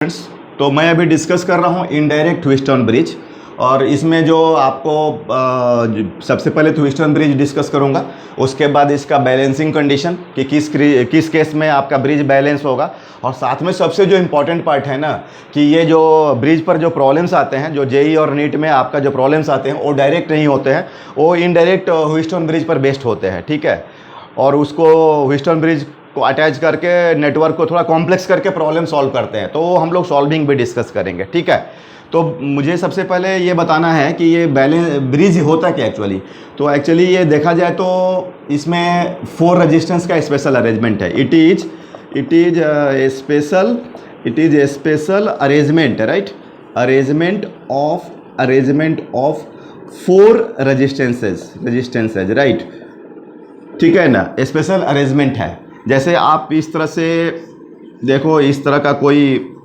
Friends, तो मैं अभी डिस्कस कर रहा हूँ इनडायरेक्ट व्हीटस्टोन ब्रिज। और इसमें जो आपको सबसे पहले तो व्हीटस्टोन ब्रिज डिस्कस करूँगा, उसके बाद इसका बैलेंसिंग कंडीशन कि किस केस में आपका ब्रिज बैलेंस होगा। और साथ में सबसे जो इम्पोर्टेंट पार्ट है ना कि ये जो ब्रिज पर जो प्रॉब्लम्स आते हैं, जो जेई और नीट में आपका जो प्रॉब्लम्स आते हैं वो डायरेक्ट नहीं होते हैं, वो इनडायरेक्ट व्हीटस्टोन ब्रिज पर बेस्ड होते हैं। ठीक है, और उसको व्हीटस्टोन ब्रिज को अटैच करके नेटवर्क को थोड़ा कॉम्प्लेक्स करके प्रॉब्लम सॉल्व करते हैं, तो हम लोग सॉल्विंग भी डिस्कस करेंगे। ठीक है, तो मुझे सबसे पहले ये बताना है कि ये बैलेंस ब्रिज होता क्या एक्चुअली। तो एक्चुअली ये देखा जाए तो इसमें 4 रेजिस्टेंस का स्पेशल अरेंजमेंट है। It is a special arrangement, right, arrangement of 4 resistances, right. ठीक है ना, स्पेशल अरेंजमेंट है। जैसे आप इस तरह से देखो, इस तरह का कोई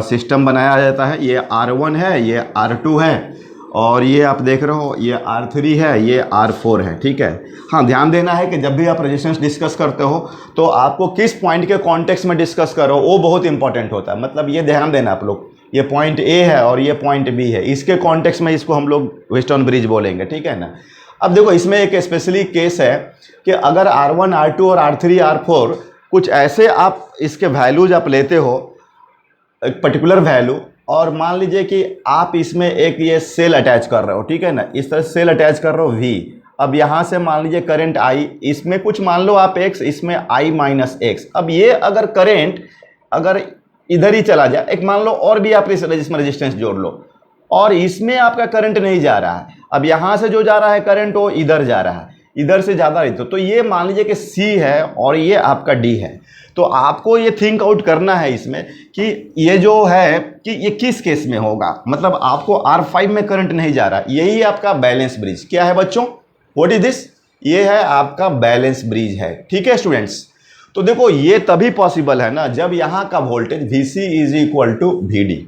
सिस्टम बनाया जाता है। ये R1 है, ये R2 है, और ये आप देख रहे हो ये R3 है, ये R4 है। ठीक है, हाँ, ध्यान देना है कि जब भी आप रेजिस्टेंस डिस्कस करते हो तो आपको किस पॉइंट के कॉन्टेक्स्ट में डिस्कस करो वो बहुत इंपॉर्टेंट होता है। मतलब ये ध्यान देना आप लोग, ये पॉइंट A है और ये पॉइंट B है, इसके कॉन्टेक्स्ट में इसको हम लोग व्हीटस्टोन ब्रिज बोलेंगे। ठीक है ना। अब देखो, इसमें एक स्पेशली केस है कि अगर R1, R2 और R3, R4 कुछ ऐसे आप इसके वैल्यूज आप लेते हो, एक पर्टिकुलर वैल्यू, और मान लीजिए कि आप इसमें एक ये सेल अटैच कर रहे हो। ठीक है ना, इस तरह सेल अटैच कर रहे हो V। अब यहाँ से मान लीजिए करंट I, इसमें कुछ मान लो आप X, इसमें I माइनस X। अब ये अगर करंट अगर इधर ही चला जाए, एक मान लो और भी आप इसमें रेजिस्टेंस जोड़ लो, और इसमें आपका करंट नहीं जा रहा है। अब यहाँ से जो जा रहा है करंट वो इधर जा रहा है, इधर से ज़्यादा नहीं। तो ये मान लीजिए कि C है और ये आपका D है। तो आपको ये थिंक आउट करना है इसमें कि ये जो है कि ये किस केस में होगा। मतलब आपको R5 में करंट नहीं जा रहा, यही आपका बैलेंस ब्रिज क्या है बच्चों, व्हाट इज दिस, ये है आपका बैलेंस ब्रिज है। ठीक है स्टूडेंट्स, तो देखो ये तभी पॉसिबल है ना जब यहाँ का voltage VC is equal to VD।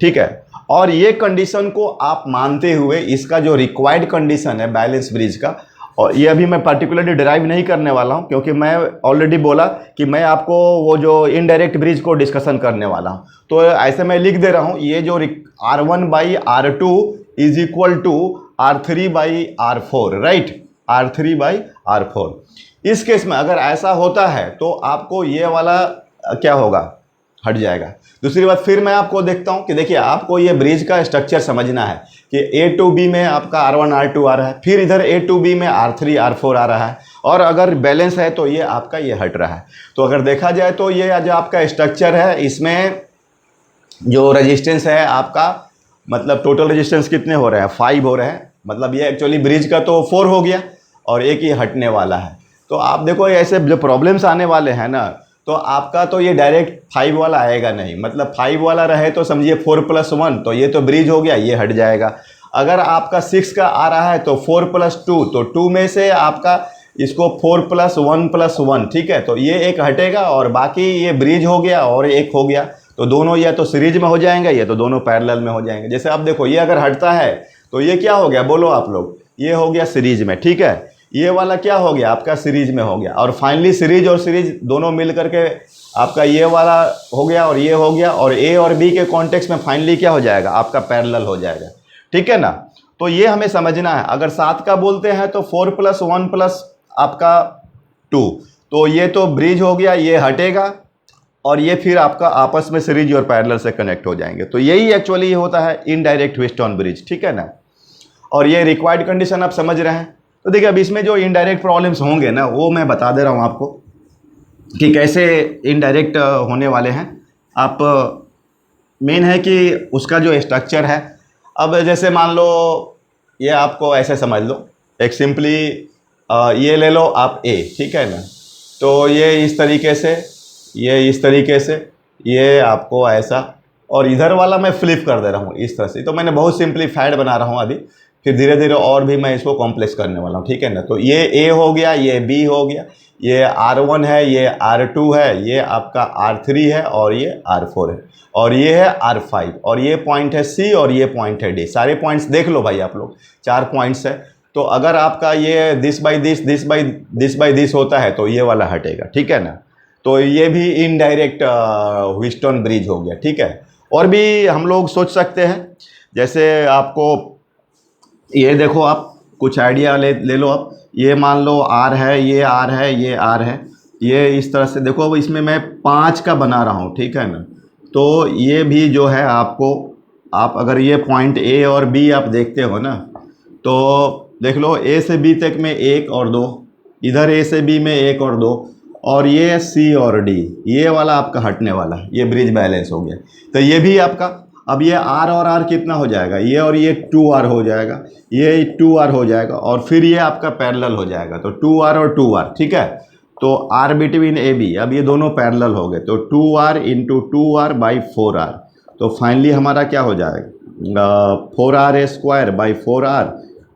ठीक है, और ये कंडीशन को आप मानते हुए इसका जो रिक्वायर्ड कंडीशन है बैलेंस ब्रिज का, और ये अभी मैं पर्टिकुलरली डिराइव नहीं करने वाला हूँ क्योंकि मैं ऑलरेडी बोला कि मैं आपको वो जो इनडायरेक्ट ब्रिज को डिस्कशन करने वाला हूँ। तो ऐसे मैं लिख दे रहा हूँ, ये जो R1/R2 is equal to R3/R4, right, R3/R4। इस केस में अगर ऐसा होता है तो आपको ये वाला क्या होगा, हट जाएगा। दूसरी बात फिर मैं आपको देखता हूं कि देखिए आपको ये ब्रिज का स्ट्रक्चर समझना है कि A to B में आपका R1 R2 आ रहा है, फिर इधर A to B में R3 R4 आ रहा है, और अगर बैलेंस है तो ये आपका ये हट रहा है। तो अगर देखा जाए तो ये जो आपका स्ट्रक्चर है, इसमें जो रेजिस्टेंस है आपका, मतलब टोटल रेजिस्टेंस कितने हो रहे हैं, 5 हो रहे हैं। मतलब ये एक्चुअली ब्रिज का तो 4 हो गया और एक ही हटने वाला है। तो आप देखो ऐसे जो प्रॉब्लम्स आने वाले हैं ना, तो आपका तो ये डायरेक्ट 5 वाला आएगा नहीं। मतलब 5 वाला रहे तो समझिए 4+1, तो ये तो ब्रिज हो गया, ये हट जाएगा। अगर आपका 6 का आ रहा है तो 4+2, तो 2 में से आपका इसको 4+1+1, ठीक है, तो ये एक हटेगा और बाकी ये ब्रिज हो गया और एक हो गया। तो दोनों या तो सीरीज में हो जाएंगे या तो दोनों पैरेलल में हो जाएंगे। जैसे आप देखो ये अगर हटता है तो ये क्या हो गया, बोलो आप लोग, ये हो गया सीरीज में। ठीक है, ये वाला क्या हो गया आपका सीरीज में हो गया, और फाइनली सीरीज और सीरीज दोनों मिल करके आपका ये वाला हो गया और ये हो गया, और A और B के कॉन्टेक्स्ट में फाइनली क्या हो जाएगा, आपका पैरेलल हो जाएगा। ठीक है ना, तो ये हमें समझना है। अगर 7 का बोलते हैं तो 4+1+ आपका 2, तो ये तो ब्रिज हो गया, ये हटेगा, और ये फिर आपका आपस में सीरीज और पैरेलल से कनेक्ट हो जाएंगे। तो यही एक्चुअली होता है इनडायरेक्ट व्हीटस्टोन ब्रिज। ठीक है ना, और ये रिक्वायर्ड कंडीशन आप समझ रहे हैं। तो देखिए अब इसमें जो इनडायरेक्ट प्रॉब्लम्स होंगे ना, वो मैं बता दे रहा हूँ आपको कि कैसे इनडायरेक्ट होने वाले हैं। आप मेन है कि उसका जो स्ट्रक्चर है, अब जैसे मान लो ये आपको ऐसे समझ लो, एक सिंपली ये ले लो आप A, ठीक है ना, तो ये इस तरीके से, ये इस तरीके से, ये आपको ऐसा, और इधर वाला मैं फ्लिप कर दे रहा हूँ इस तरह से। तो मैंने बहुत सिंप्लीफाइड बना रहा हूँ अभी, फिर धीरे धीरे और भी मैं इसको कॉम्प्लेक्स करने वाला हूँ। ठीक है ना, तो ये A हो गया, ये B हो गया, ये R1 है, ये R2 है, ये आपका R3 है, और ये R4 है, और ये है R5, और ये पॉइंट है C, और ये पॉइंट है D। सारे पॉइंट्स देख लो भाई आप लोग, 4 पॉइंट्स है। तो अगर आपका ये दिस बाई दिस होता है तो ये वाला हटेगा। ठीक है ना, तो ये भी इनडायरेक्ट व्हीटस्टोन ब्रिज हो गया, ठीक है। और भी हम लोग सोच सकते हैं, जैसे आपको ये देखो, आप कुछ आइडिया ले लो आप। ये मान लो आर है, ये आर है, ये आर है, ये इस तरह से देखो। अब इसमें मैं 5 का बना रहा हूँ, ठीक है ना। तो ये भी जो है आपको, आप अगर ये पॉइंट ए और बी आप देखते हो ना, तो देख लो ए से बी तक में 1 और 2, इधर ए से बी में 1 और 2, और ये सी और डी, ये वाला आपका हटने वाला है, ये ब्रिज बैलेंस हो गया। तो ये भी आपका, अब ये आर और आर कितना हो जाएगा, ये और ये 2R हो जाएगा, ये 2R हो जाएगा, और फिर ये आपका पैरेलल हो जाएगा, तो 2R और 2R, ठीक है। तो R बिटवीन ए बी, अब ये दोनों पैरेलल हो गए, तो 2R into 2R by 4R। तो फाइनली हमारा क्या हो जाएगा, 4R स्क्वायर बाई 4R।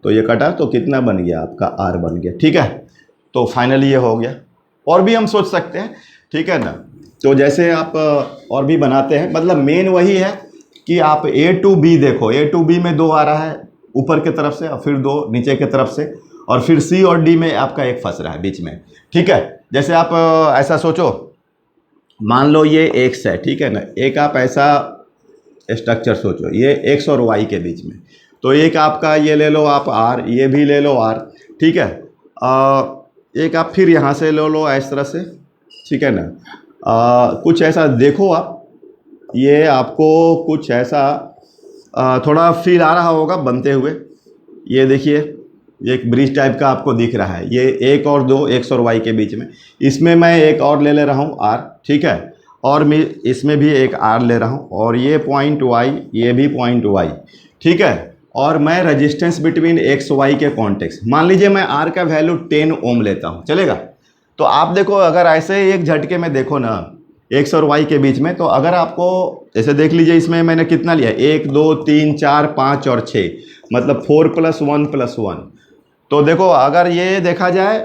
तो ये कटा तो कितना बन गया आपका, R बन गया, ठीक है। तो फाइनली ये हो गया। और भी हम सोच सकते हैं, ठीक है ना। तो जैसे आप और भी बनाते हैं, मतलब मेन वही है कि आप A to B देखो, A to B में 2 आ रहा है ऊपर के तरफ से, और फिर 2 नीचे के तरफ से, और फिर C और D में आपका एक फंस रहा है बीच में, ठीक है। जैसे आप ऐसा सोचो, मान लो ये X है, ठीक है ना। एक आप ऐसा स्ट्रक्चर सोचो, ये X और Y के बीच में, तो एक आपका ये ले लो आप R, ये भी ले लो R, ठीक है। एक आप फिर यहाँ से ले लो इस तरह से, ठीक है ना। कुछ ऐसा देखो आप, ये आपको कुछ ऐसा थोड़ा फील आ रहा होगा बनते हुए। ये देखिए, एक ब्रिज टाइप का आपको दिख रहा है, ये 1 और 2 X और Y के बीच में। इसमें मैं एक और ले रहा हूँ R, ठीक है, और मैं इसमें भी एक R ले रहा हूँ, और ये पॉइंट Y, ये भी पॉइंट Y, ठीक है। और मैं रेजिस्टेंस बिटवीन X Y के कॉन्टेक्स्ट, मान लीजिए मैं R का वैल्यू 10 ओम लेता हूँ, चलेगा। तो आप देखो, अगर ऐसे एक झटके में देखो ना X और Y के बीच में, तो अगर आपको ऐसे देख लीजिए, इसमें मैंने कितना लिया, 1 2 3 4 5 और 6, मतलब 4 + 1 + 1। तो देखो, अगर ये देखा जाए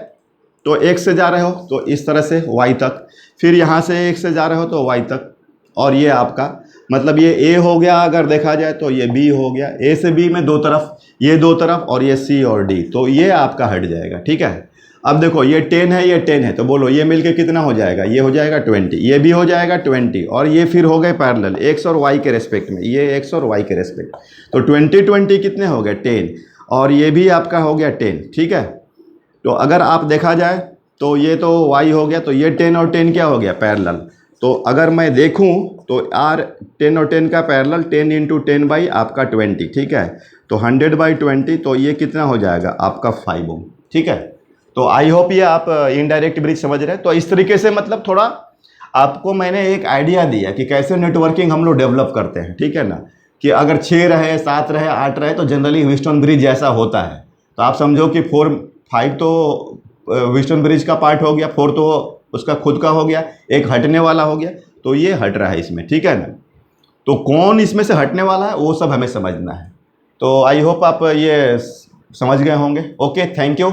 तो X से जा रहे हो तो इस तरह से Y तक, फिर यहाँ से X से जा रहे हो तो Y तक, और ये आपका मतलब ये A हो गया, अगर देखा जाए तो ये B हो गया, A से B में 2 तरफ, ये 2 तरफ, और ये C और D, तो ये आपका हट जाएगा, ठीक है। अब देखो, ये 10 है, ये 10 है, तो बोलो ये मिलके कितना हो जाएगा, ये हो जाएगा 20, ये भी हो जाएगा 20, और ये फिर हो गए पैरेलल X और Y के रेस्पेक्ट में, ये X और Y के रेस्पेक्ट, तो 20 20 कितने हो गए, 10, और ये भी आपका हो गया 10, ठीक है। तो अगर आप देखा जाए तो ये तो Y हो गया, तो ये 10 और 10 क्या हो गया, पैरेलल। तो अगर मैं देखूं तो R 10 और 10 का पैरेलल, 10 × 10 बाई आपका 20, ठीक है। तो 100/20, तो ये कितना हो जाएगा आपका 5 ओम, ठीक है। तो आई होप ये आप इनडायरेक्ट ब्रिज समझ रहे हैं। तो इस तरीके से मतलब थोड़ा आपको मैंने एक आइडिया दिया कि कैसे नेटवर्किंग हम लोग डेवलप करते हैं, ठीक है ना। कि अगर 6 रहे, 7 रहे, 8 रहे, तो जनरली व्हीटस्टोन ब्रिज जैसा होता है। तो आप समझो कि 4 5 तो व्हीटस्टोन ब्रिज का पार्ट हो गया, 4 तो उसका खुद का हो गया, एक हटने वाला हो गया, तो ये हट रहा है इसमें, ठीक है ना। तो कौन इसमें से हटने वाला है वो सब हमें समझना है। तो आई होप आप ये समझ गए होंगे। Okay, thank you.